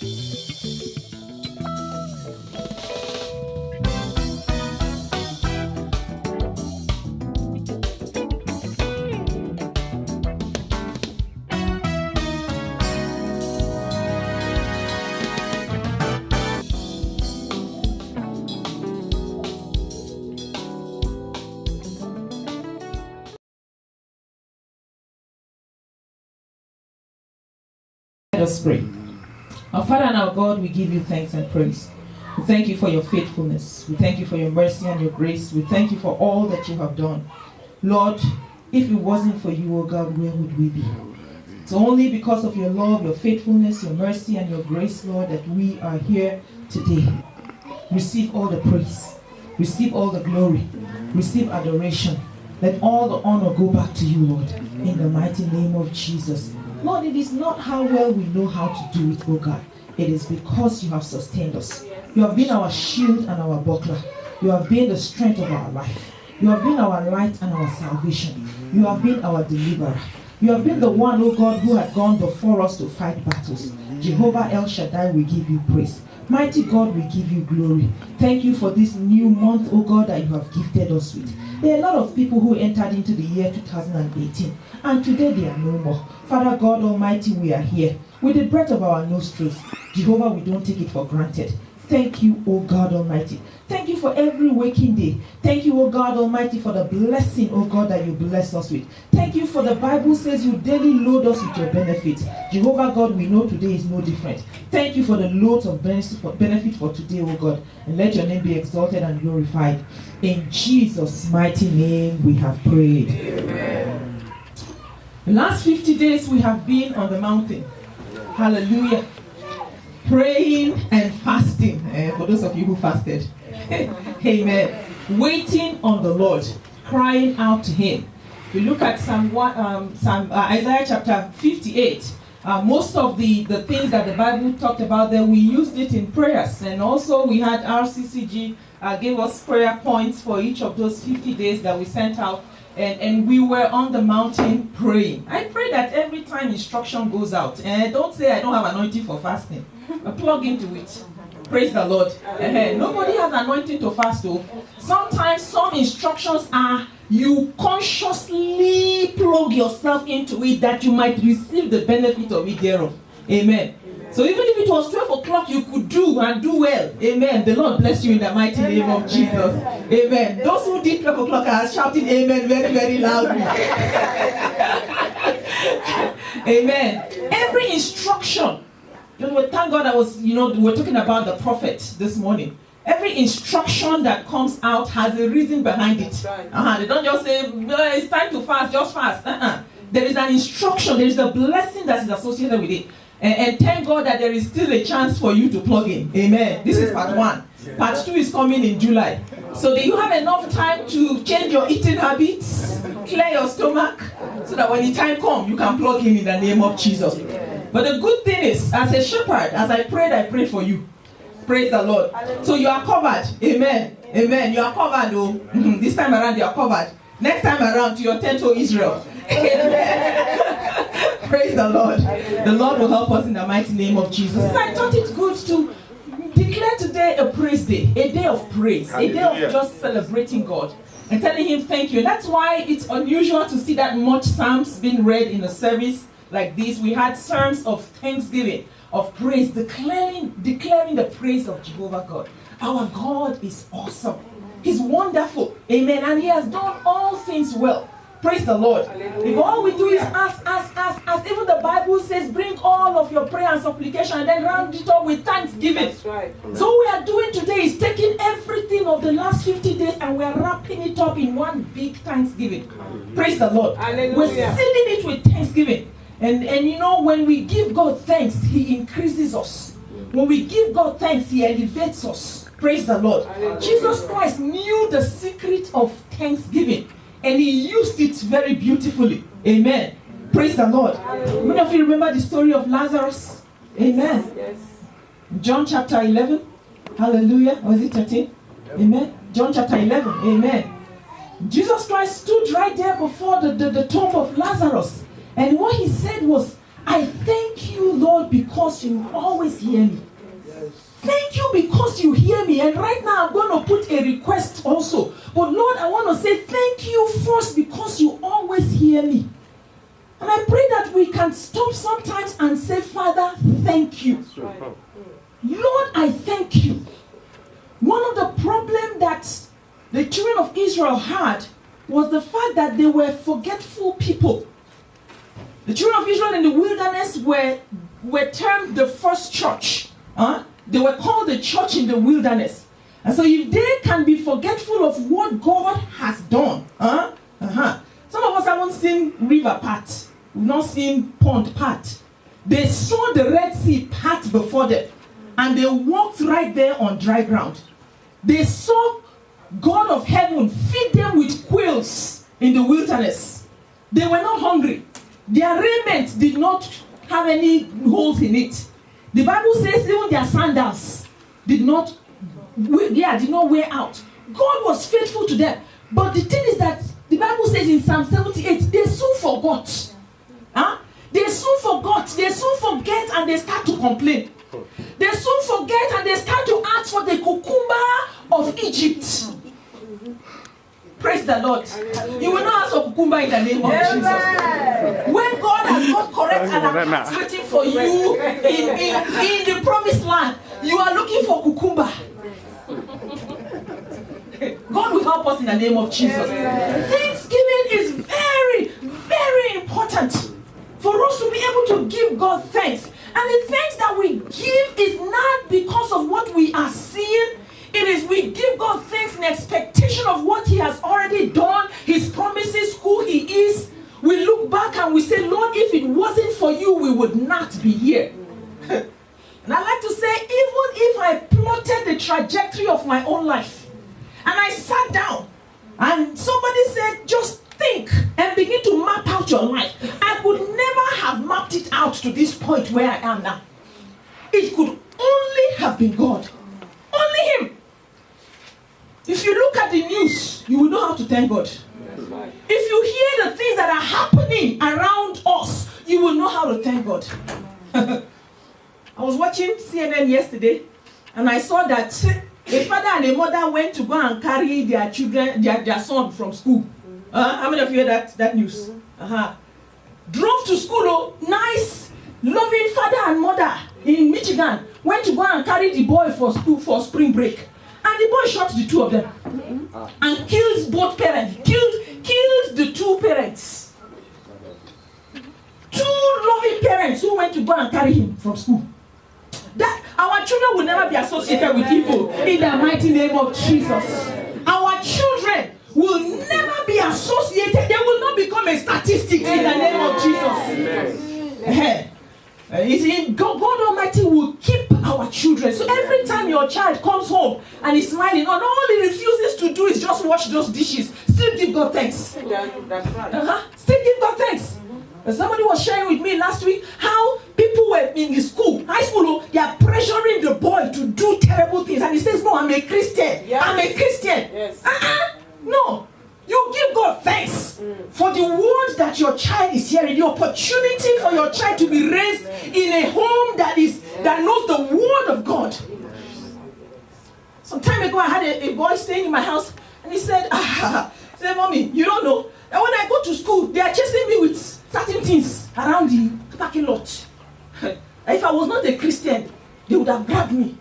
Let us pray. Our Father and our God, we give you thanks and praise. We thank you for your faithfulness. We thank you for your mercy and your grace. We thank you for all that you have done. Lord, if it wasn't for you, oh God, where would we be? It's only because of your love, your faithfulness, your mercy, and your grace, Lord, that we are here today. Receive all the praise. Receive all the glory. Receive adoration. Let all the honor go back to you, Lord, in the mighty name of Jesus. Lord, it is not how well we know how to do it, oh God. It is because you have sustained us. You have been our shield and our buckler. You have been the strength of our life. You have been our light and our salvation. You have been our deliverer. You have been the one, oh God, who had gone before us to fight battles. Jehovah El Shaddai, we give you praise. Mighty God, we give you glory. Thank you for this new month, oh God, that you have gifted us with. There are a lot of people who entered into the year 2018, and today they are no more. Father God Almighty, we are here with the breath of our nostrils. Jehovah, we don't take it for granted. Thank you, O God Almighty. Thank you for every waking day. Thank you, O God Almighty, for the blessing, O God, that you bless us with. Thank you for the Bible says you daily load us with your benefits. Jehovah God, we know today is no different. Thank you for the loads of benefit for today, O God. And let your name be exalted and glorified. In Jesus' mighty name we have prayed. Amen. The last 50 days we have been on the mountain. Hallelujah. Praying and fasting. For those of you who fasted. Amen. Waiting on the Lord. Crying out to him. We look at Isaiah chapter 58. Most of the things that the Bible talked about there, we used it in prayers. And also we had RCCG gave us prayer points for each of those 50 days that we sent out. And we were on the mountain praying. I pray that every time instruction goes out, don't say I don't have anointing for fasting. Plug into it. Praise the Lord. Nobody has anointing to fast though. Sometimes some instructions are you consciously plug yourself into it that you might receive the benefit of it thereof. Amen. So even if it was 12 o'clock, you could do and do well. Amen. The Lord bless you in the mighty name of Jesus. Amen. Those who did 12 o'clock are shouting amen very, very loudly. Amen. Every instruction. Thank God we're talking about the prophet this morning. Every instruction that comes out has a reason behind it. They don't just say, it's time to fast, just fast. There is an instruction, there is a blessing that is associated with it. And thank God that there is still a chance for you to plug in. Amen. This is part 1. Part 2 is coming in July. So that you have enough time to change your eating habits, clear your stomach, so that when the time comes, you can plug in the name of Jesus. But the good thing is, as a shepherd, as I prayed for you. Praise the Lord. So you are covered. Amen. Amen. You are covered, though. This time around, you are covered. Next time around, to your tent, O Israel. Praise the Lord. The Lord will help us in the mighty name of Jesus. So I thought it good to declare today a praise day, a day of praise, a day of just celebrating God and telling him thank you. And that's why it's unusual to see that much psalms being read in a service like this. We had psalms of thanksgiving, of praise, declaring the praise of Jehovah God. Our God is awesome. He's wonderful. Amen. And he has done all things well. Praise the Lord. Hallelujah. If all we do is ask. Even the Bible says, bring all of your prayer and supplication and then round it up with thanksgiving. That's right. So what we are doing today is taking everything of the last 50 days and we are wrapping it up in one big thanksgiving. Hallelujah. Praise the Lord. Hallelujah. We're sealing it with thanksgiving. And when we give God thanks, he increases us. When we give God thanks, he elevates us. Praise the Lord. Hallelujah. Jesus Christ knew the secret of thanksgiving. And he used it very beautifully. Amen. Praise the Lord. Hallelujah. Many of you remember the story of Lazarus. Amen. Yes. John chapter 11. Hallelujah. Or is it 13? Amen. John chapter 11. Amen. Jesus Christ stood right there before the tomb of Lazarus. And what he said was, I thank you, Lord, because you always hear me. Thank you because you hear me. And right now I'm going to put a request also. But Lord, I want to say thank you first because you always hear me. And I pray that we can stop sometimes and say, Father, thank you. Lord, I thank you. One of the problems that the children of Israel had was the fact that they were forgetful people. The children of Israel in the wilderness were termed the first church. They were called the church in the wilderness. And so if they can be forgetful of what God has done, some of us haven't seen river part. We've not seen pond part. They saw the Red Sea part before them. And they walked right there on dry ground. They saw God of heaven feed them with quails in the wilderness. They were not hungry. Their raiment did not have any holes in it. The Bible says even their sandals did not wear out. God was faithful to them. But the thing is that the Bible says in Psalm 78, they soon forgot. They soon forgot. They soon forget and they start to complain. They soon forget and they start to ask for the cucumber of Egypt. Praise the Lord. You will not ask for cucumber in the name of Jesus. When God has got correct and is waiting for you in the promised land, you are looking for cucumber. God will help us in the name of Jesus. Thanksgiving is very, very important for us to be able to give God thanks. And the thanks that we give is not because of what we are seeing. It is we give God thanks in expectation of what He has already done, His promises, who He is. We look back and we say, Lord, if it wasn't for you, we would not be here. And I like to say, even if I plotted the trajectory of my own life, and I sat down, and somebody said, just think and begin to map out your life, I could never have mapped it out to this point where I am now. It could only have been God. Only Him. If you look at the news, you will know how to thank God. If you hear the things that are happening around us, you will know how to thank God. I was watching CNN yesterday, and I saw that a father and a mother went to go and carry their children, their son from school. How many of you heard that news? Drove to school, nice, loving father and mother in Michigan, went to go and carry the boy for school for spring break. And the boy shot the two of them and killed both parents. Killed the two parents. Two loving parents who went to go and carry him from school. That our children will never be associated with evil in the mighty name of Jesus. Our children will never be associated. They will not become a statistic in the name of Jesus. God Almighty will keep our children. So every time your child comes home and is smiling, all he refuses to do is just wash those dishes. Still give God thanks. That's right. Still give God thanks. Somebody was sharing with me last week how people were in the school, high school, they are pressuring the boy to do terrible things. And he says, no, I'm a Christian. Yes. I'm a Christian. Yes. No. You give God thanks for the word that your child is hearing, the opportunity for your child to be raised in a home that knows the word of God. Some time ago, I had a boy staying in my house, and he said, Mommy, you don't know that when I go to school, they are chasing me with certain things around the parking lot. If I was not a Christian, they would have grabbed me.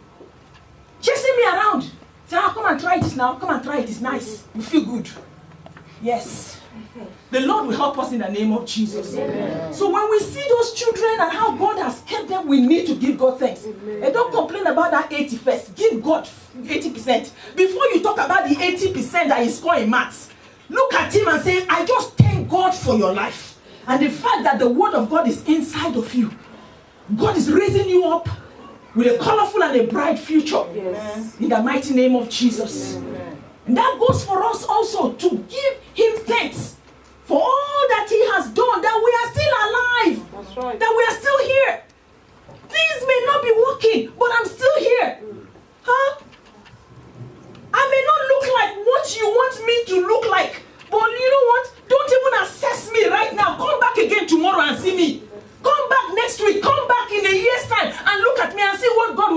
Chasing me around. Say, come and try this now. Come and try it. It's nice. You feel good. Yes. The Lord will help us in the name of Jesus. Amen. So when we see those children and how God has kept them, we need to give God thanks. Amen. And don't complain about that 80 first. Give God 80%. Before you talk about the 80% that is scored in maths, look at him and say, I just thank God for your life. And the fact that the word of God is inside of you. God is raising you up with a colorful and a bright future. Yes. In the mighty name of Jesus. Amen. And that goes for us also to give him thanks for all that he has done, that we are still alive. That's right. That we are still here. Things may not be working, but I'm still here. I may not look like what you want me to look like, but you know what? Don't even assess me right now. Come back again tomorrow and see me. Come back next week. Come back in a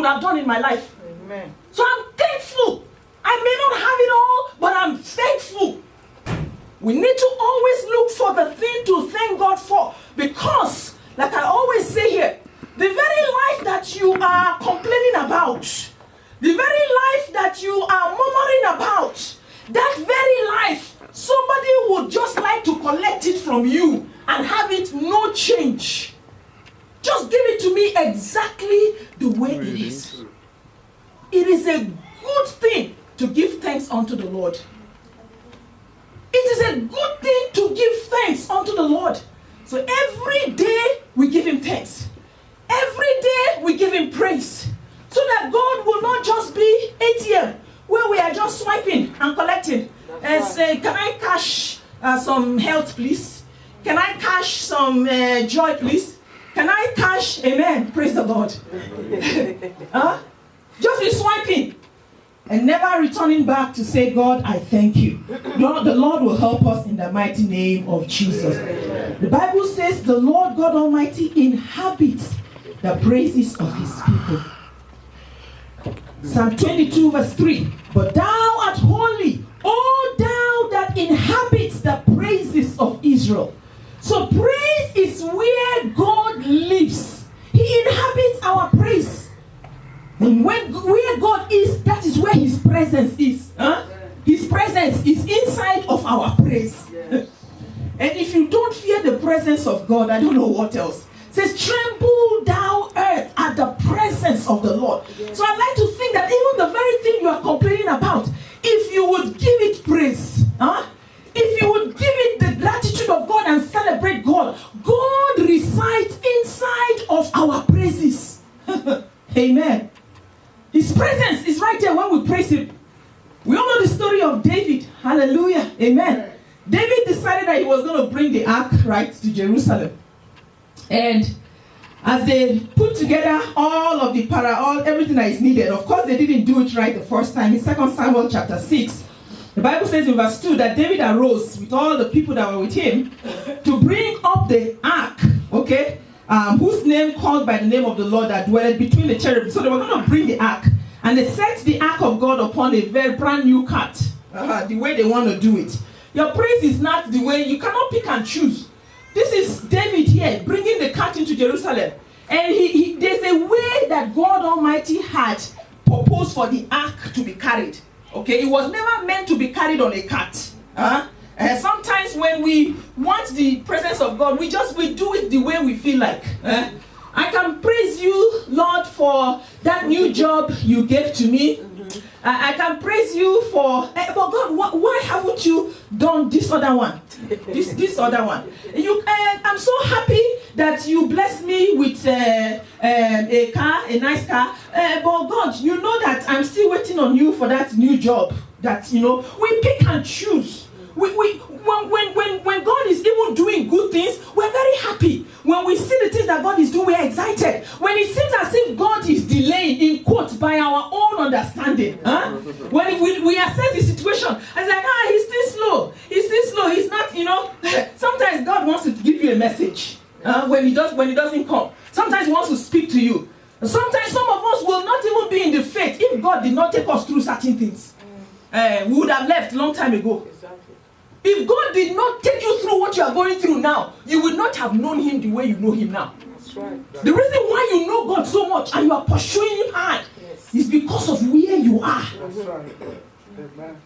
would have done in my life. Amen. So I'm thankful. I may not have it all, but I'm thankful. We need to always look for the thing to thank God for, because, like I always say here, the very life that you are complaining about, the very life that you are murmuring about, that very life, somebody would just like to collect it from you and have it no change. Just give it to me exactly the way it is. It is a good thing to give thanks unto the Lord. It is a good thing to give thanks unto the Lord. So every day we give him thanks. Every day we give him praise. So that God will not just be ATM where we are just swiping and collecting and say, can I cash some health, please? Can I cash some joy, please? Can I cash, amen, praise the Lord. Just be swiping and never returning back to say, God, I thank you. Lord, the Lord will help us in the mighty name of Jesus. The Bible says the Lord God Almighty inhabits the praises of his people. Psalm 22 verse 3. But thou art holy, O thou that inhabits the praises of Israel. So praise is where God lives. He inhabits our praise. And where God is, that is where his presence is. His presence is inside of our praise. And if you don't fear the presence of God, I don't know what else. It says, tremble thou earth at the presence of the Lord. So I like to think that even the very thing you are complaining about, if you would give it praise, if you would give it the gratitude of God and celebrate God, God resides inside of our praises. Amen. His presence is right there when we praise him. We all know the story of David. Hallelujah. Amen. David decided that he was going to bring the ark right to Jerusalem. And as they put together all of the everything that is needed, of course they didn't do it right the first time. In 2 Samuel chapter 6, the Bible says in verse 2 that David arose with all the people that were with him to bring up the ark, okay, whose name called by the name of the Lord that dwelled between the cherubim. So they were going to bring the ark, and they set the ark of God upon a very brand new cart, the way they want to do it. Your praise is not the way, you cannot pick and choose. This is David here bringing the cart into Jerusalem, and there's a way that God Almighty had proposed for the ark to be carried. Okay, it was never meant to be carried on a cart. Sometimes when we want the presence of God, we do it the way we feel like. I can praise you, Lord, for that new job you gave to me. I can praise you for, but God, why haven't you done this other one? This other one. I'm so happy that you blessed me with a car, a nice car. But God, you know that I'm still waiting on you for that new job. That, we pick and choose. When God is even doing good things, we're very happy. When we see the things that God is doing, we're excited. When it seems as if God is delaying, in quotes, by our own understanding, when we assess the situation, it's like, he's still slow, he's not, sometimes God wants to give you a message when he doesn't come. Sometimes he wants to speak to you. Sometimes some of us will not even be in the faith if God did not take us through certain things. We would have left a long time ago. If God did not take you through what you are going through now, you would not have known him the way you know him now. That's right. The reason why you know God so much and you are pursuing him hard is because of where you are. That's right. Amen.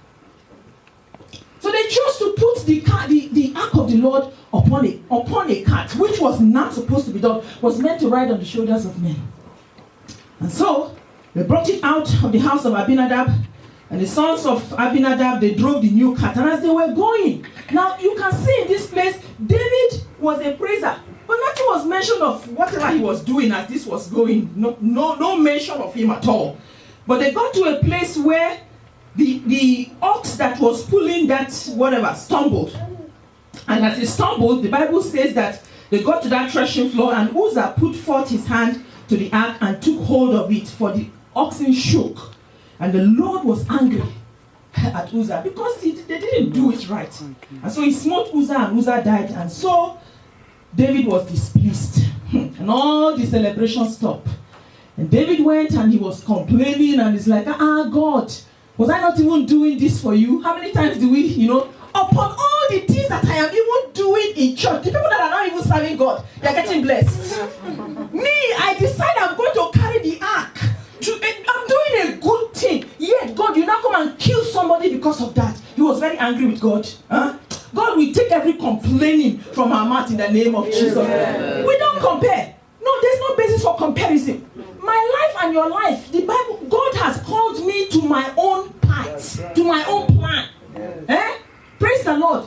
So they chose to put the ark of the Lord upon a cart, which was not supposed to be done, was meant to ride on the shoulders of men. And so they brought it out of the house of Abinadab. And the sons of Abinadab, they drove the new cart. And as they were going, now you can see in this place, David was a praiser. But nothing was mentioned of whatever he was doing as this was going. No mention of him at all. But they got to a place where the ox that was pulling that whatever stumbled. And as he stumbled, the Bible says that they got to that threshing floor, and Uzzah put forth his hand to the ark and took hold of it, for the oxen shook. And the Lord was angry at Uzzah because they didn't do it right. And so he smote Uzzah, and Uzzah died. And so David was displeased. And all the celebration stopped. And David went and he was complaining and he's like, God, was I not even doing this for you? How many times do we, upon all the things that I am even doing in church, the people that are not even serving God, they are getting blessed. Me, I decide I'm going to carry the ark. I'm doing a good thing. Yet God, you now come and kill somebody because of that. He was very angry with God. God will take every complaining from our mouth in the name of Jesus. We don't compare. No, there's no basis for comparison. My life and your life, the Bible, God has called me to my own path, to my own plan. Praise the Lord.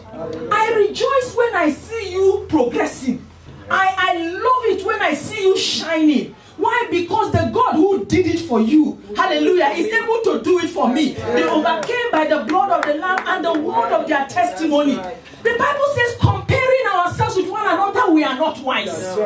I rejoice when I see you progressing. I love it when I see you shining. Why? Because the God who did it for you, hallelujah, is able to do it for me. They overcame by the blood of the Lamb and the word of their testimony. The Bible says, comparing ourselves with one another, we are not wise.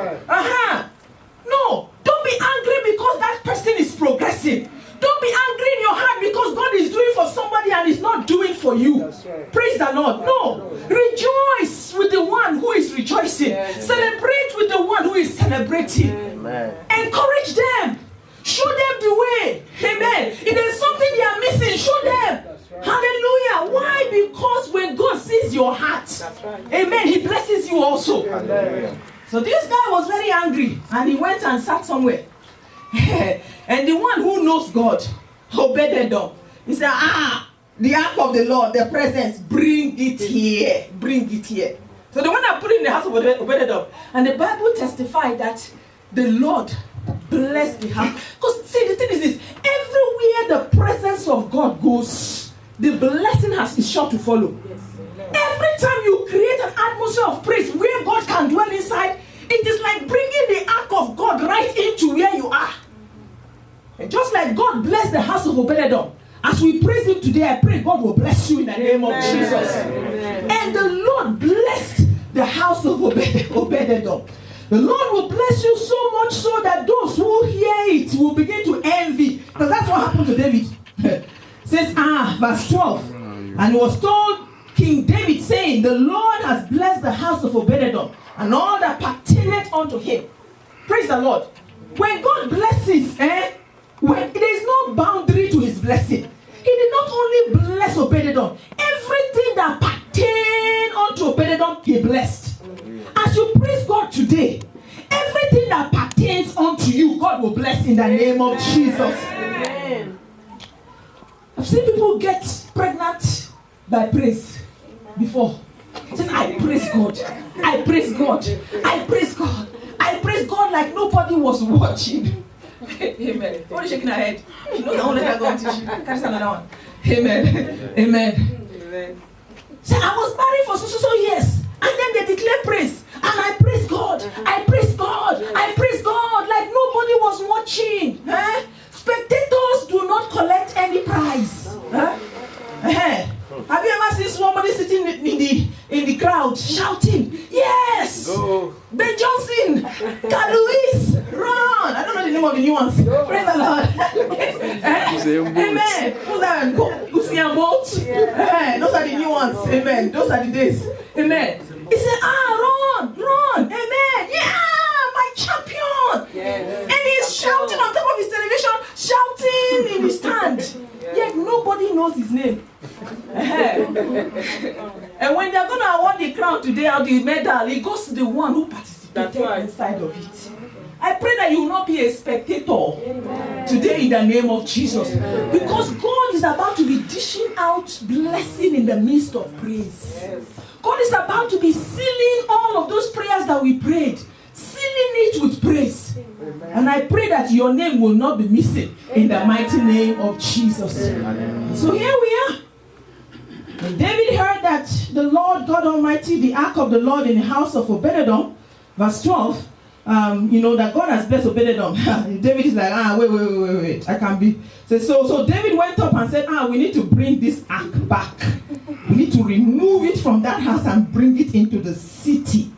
No, don't be angry because that person is progressing. Don't be angry in your heart because God is doing for somebody and is not doing for you. Praise the Lord. No. Rejoice with the one who is rejoicing. Celebrate with the one who is celebrating. Encourage them. Show them the way. Amen. If there's something they are missing, show them. Hallelujah. Why? Because when God sees your heart, amen, he blesses you also. So this guy was very angry and he went and sat somewhere. And the one who knows God, Obed-Edom, he said, the ark of the Lord, the presence, bring it here. Bring it here. So the one that put it in the house of Obed-Edom. And the Bible testified that the Lord blessed the house. Because see, the thing is this, everywhere the presence of God goes, the blessing is sure to follow. Every time you create an atmosphere of praise where God can dwell inside, it is like bringing the ark of God right into where you are. And just like God blessed the house of Obed-Edom, as we praise him today, I pray God will bless you in the name of Jesus. And the Lord blessed the house of Obed-Edom. The Lord will bless you so much so that those who hear it will begin to envy. Because that's what happened to David. Says, verse 12. And it was told King David, saying, the Lord has blessed the house of Obed-Edom and all that pertaineth unto him. Praise the Lord. When God blesses, when there is no boundary to his blessing. He did not only bless Obed-Edom, everything that pertained unto Obed-Edom, he blessed. As you praise God today, everything that pertains unto you, God will bless in the name of Jesus. Amen. I've seen people get pregnant by praise before. Says, I praise God. I praise God. I praise God. I praise God like nobody was watching. Amen. What is shaking her head? She knows I won't let her go until she carries another one. Amen. Amen. So I was married for so years. And then they declare praise. And I praise God. I praise God. I praise God like nobody was watching. Spectators do not collect any prize. Have you ever seen somebody sitting in the crowd shouting, yes! Go. Ben Johnson, Carl Lewis, Ron. I don't know the name of the new ones. Go. Praise the Lord. Amen. Usain Bolt. Those are the new ones. Amen. Those are the days. Amen. He said, Ron. Amen. Yeah, my champion. Yes. And he's shouting on top of his television, shouting in his stand. Yet nobody knows his name. And when they're going to award the crown today or the medal, it goes to the one who participated inside of it. I pray that you will not be a spectator today in the name of Jesus. Because God is about to be dishing out blessing in the midst of praise. God is about to be sealing all of those prayers that we prayed. Sealing it with praise. Amen. And I pray that your name will not be missing in the mighty name of Jesus. Amen. So here we are. When David heard that the Lord God Almighty, the ark of the Lord in the house of Obed-Edom, verse 12, that God has blessed Obed-Edom. David is like, wait, I can't be. So David went up and said, we need to bring this ark back. We need to remove it from that house and bring it into the city.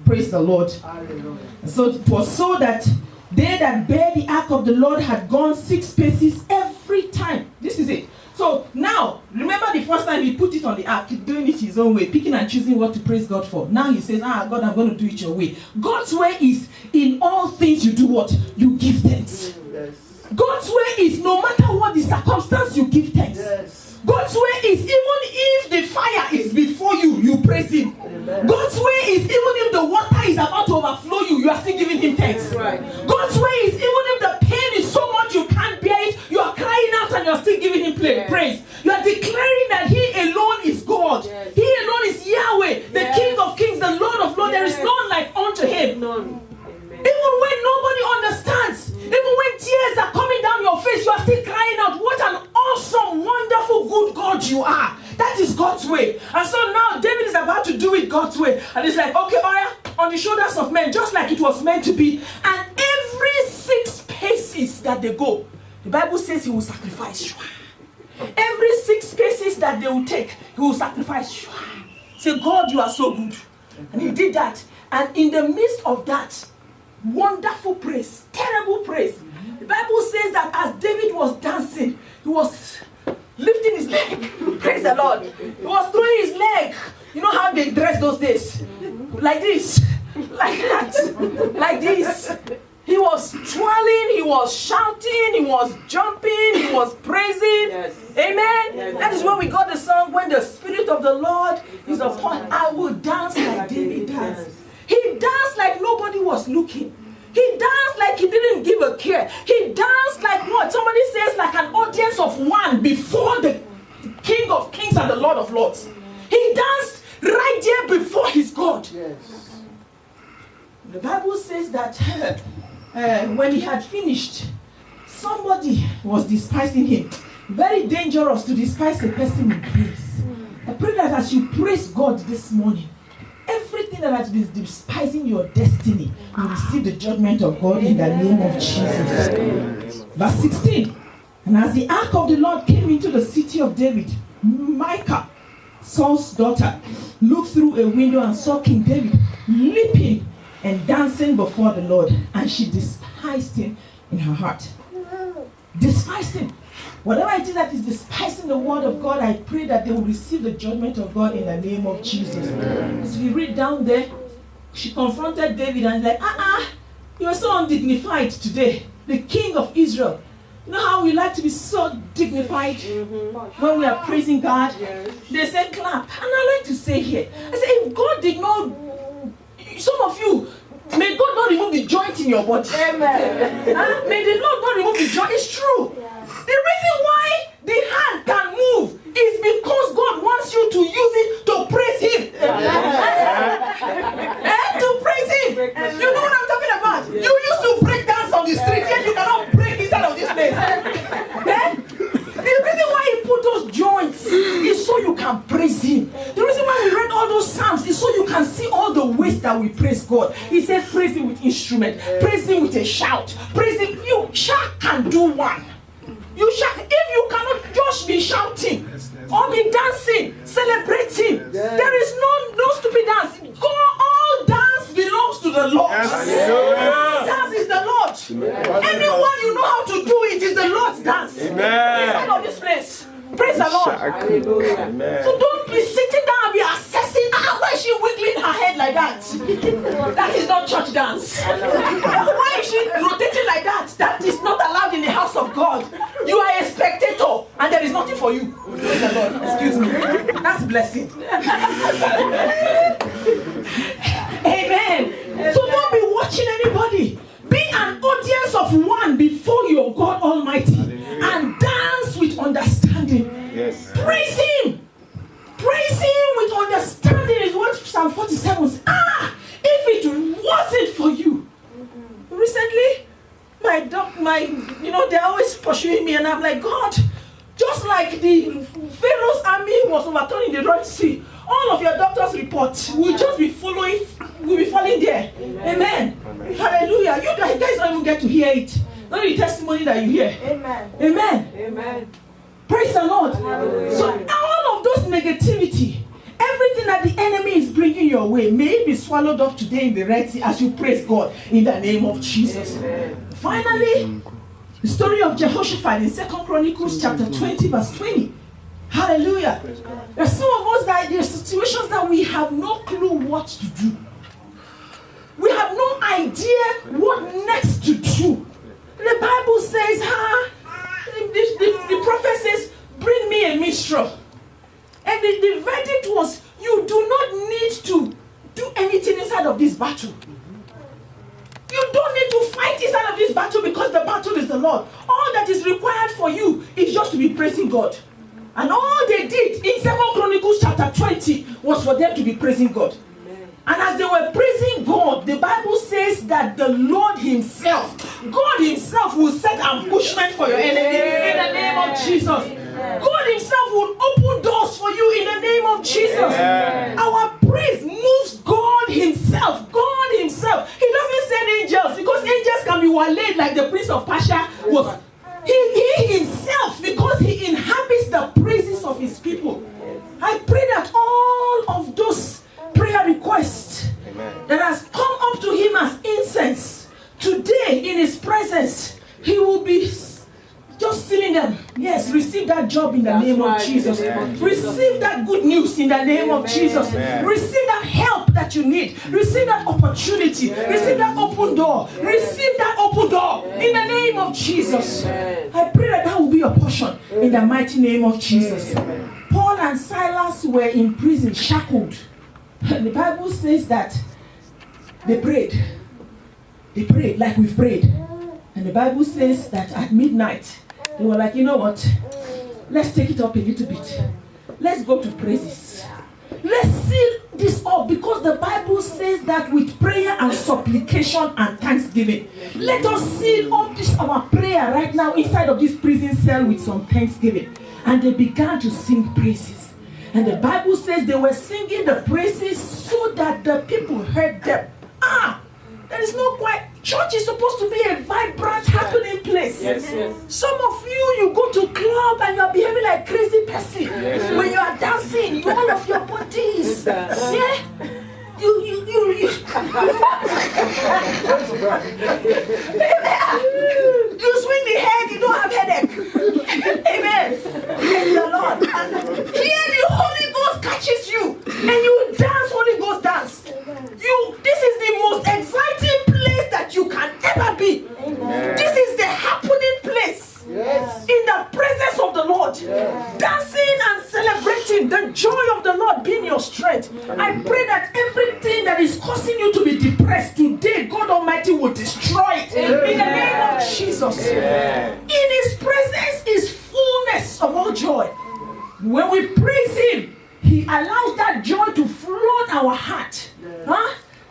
Praise the Lord. Hallelujah. So it was so that they that bear the ark of the Lord had gone 6 paces every time. This is it. So now, remember the first time he put it on the ark, doing it his own way, picking and choosing what to praise God for. Now he says, God, I'm going to do it your way. God's way is in all things you do what? You give thanks. thanks. Yes. God's way is no matter what the circumstance, you give thanks. Yes. God's way is even if the fire is before you, you praise him. Amen. God's way is even if the water is about to overflow you, you are still giving him thanks. Right. God's way is even if the pain is so much you can't bear it, you are crying out and you are still giving him praise. You are declaring that he alone is God. Yes. He alone is Yahweh, the Yes. King of kings, the Lord of lords. There is Yes. none like unto him. None. Even when nobody understands, even when tears are coming down your face, you are still crying out, what an awesome, wonderful, good God you are. That is God's way. And so now David is about to do it God's way. And it's like, okay, all right, on the shoulders of men, just like it was meant to be. And every 6 paces that they go, the Bible says he will sacrifice. Every 6 paces that they will take, he will sacrifice. Say, God, you are so good. And he did that. And in the midst of that, wonderful praise, terrible praise. The Bible says that as David was dancing, he was lifting his leg. Praise the Lord. He was throwing his leg. You know how they dress those days? Like this, like that, like this. He was twirling, he was shouting, he was jumping, he was praising. Yes. Amen. Yes. That is where we got the song, when the Spirit of the Lord is upon, I will dance like David danced. He danced like nobody was looking. He danced like he didn't give a care. He danced like what? Somebody says like an audience of one before the King of Kings and the Lord of Lords. He danced right there before his God. Yes. The Bible says that when he had finished, somebody was despising him. Very dangerous to despise a person in praise. I pray that as you praise God this morning, everything that has been despising your destiny will receive the judgment of God in the name of Jesus. Verse 16. And as the ark of the Lord came into the city of David, Micah, Saul's daughter, looked through a window and saw King David leaping and dancing before the Lord. And she despised him in her heart. Despised him. Whatever it is that is despising the word of God, I pray that they will receive the judgment of God in the name of Jesus. As we read down there, she confronted David and like, you are so undignified today. The king of Israel. You know how we like to be so dignified when we are praising God? Yes. They say clap. And I like to say here, I say, if God did not, some of you, may God not remove the joint in your body. Amen. May the Lord not remove the joint. It's true. The reason why the hand can move is because God wants you to use it to praise him. To praise him. You know what I'm talking about? You used to break dance on the street, yet you cannot break inside of this place. The reason why he put those joints is so you can praise him. The reason why we read all those psalms is so you can see all the ways that we praise God. He said praise him with instrument, praise him with a shout, praise him. You shall can do one. You shall, if you cannot just be shouting or be dancing, celebrating, there is no stupid dance. All dance belongs to the Lord. Dance is the Lord. Anyone you know how to do it is the Lord's dance. Inside of this place. Praise the Lord. So don't be sitting down and be assessing, why is she wiggling her head like that? That is not church dance. Why is she rotating like that? That is not allowed in the house of God. You are a spectator and there is nothing for you. Praise the Lord. Excuse me. That's blessing. Amen. So don't be watching anybody. Be an audience of one before your God Almighty and dance with understanding. Yes. Praise him. Praise him with understanding is what Psalm 47 says. If it wasn't for you. Recently, they're always pursuing me and I'm like, God, just like the Pharaoh's army was overthrown in the Red Sea, all of your doctor's reports will just be falling there. Amen. Hallelujah. You guys don't even get to hear it. Not the testimony that you hear. Amen. Praise the Lord. Hallelujah. So all of those negativity, everything that the enemy is bringing your way, may it be swallowed up today in the Red Sea as you praise God in the name of Jesus. Amen. Finally, the story of Jehoshaphat in 2 Chronicles chapter 20 verse 20. Hallelujah. There are some of us that there are situations that we have no clue what to do. We have no idea what next to do. The Bible Lord. All that is required for you is just to be praising God. And all they did in 2 Chronicles chapter 20 was for them to be praising God. And as they were praising God, the Bible says that the Lord himself, God himself will set ambushment for your enemy in the name of Jesus. God himself will open doors for you in the name of Jesus. Our praise moves God himself. God himself. He doesn't send angels because angels can be waylaid like the prince of Persia was. He himself, because he inhabits the praises of his people. I pray that all of those prayer requests that has come up to him as incense, today in his presence, he will be just sealing them. Yes, receive that job in the name of Jesus. Receive that good news in the name of Jesus. Receive that help that you need. Receive that opportunity. Receive that open door. Receive that open door in the name of Jesus. I pray that that will be your portion in the mighty name of Jesus. Paul and Silas were in prison, shackled. And the Bible says that they prayed. They prayed like we've prayed. And the Bible says that at midnight, they were like, you know what? Let's take it up a little bit. Let's go to praises. Let's seal this up because the Bible says that with prayer and supplication and thanksgiving. Let us seal up this our prayer right now inside of this prison cell with some thanksgiving. And they began to sing praises. And the Bible says they were singing the praises so that the people heard them. There is no quiet. Church is supposed to be a vibrant, happening place. Yes. Some of you go to club and you are behaving like crazy person. When you are dancing, all of your bodies. Yeah? You swing the head, you don't have headache. Amen. Praise the Lord. And here the Holy Ghost catches you and you dance Holy Ghost dance. This is the most exciting place that you can ever be. This is the happening place. In the presence of the Lord. Dancing and celebrating the joy of the Lord being your strength. I pray that everything that is causing you to be depressed today, God Almighty will destroy it. In the name of Jesus. In his presence is fullness of all joy. When we praise him, he allows that joy to flood our heart.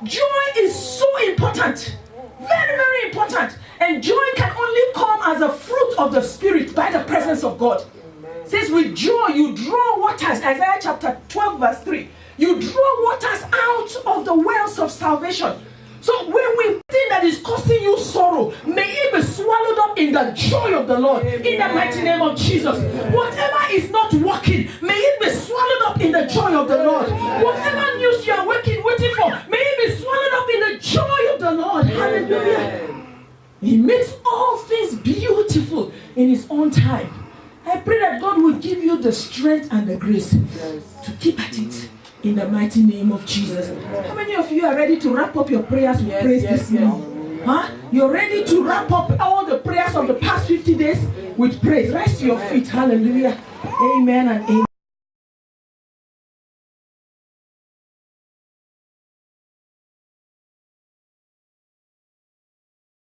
Joy is so important. Very, very important. And joy can only come as a fruit of the Spirit by the presence of God. It says with joy you draw waters. Isaiah chapter 12 verse 3. You draw waters out of the wells of salvation. So when we think that is causing you sorrow, may it be swallowed up in the joy of the Lord. In the mighty name of Jesus. Whatever is not working, may it be swallowed up in the joy of the Lord. Whatever news you are waiting for, may it be swallowed up in the joy of the Lord. Hallelujah. He makes all things beautiful in his own time. I pray that God will give you the strength and the grace to keep at it. In the mighty name of Jesus. How many of you are ready to wrap up your prayers with praise this morning? You're ready to wrap up all the prayers of the past 50 days with praise. Rise to your feet. Hallelujah. Amen and amen.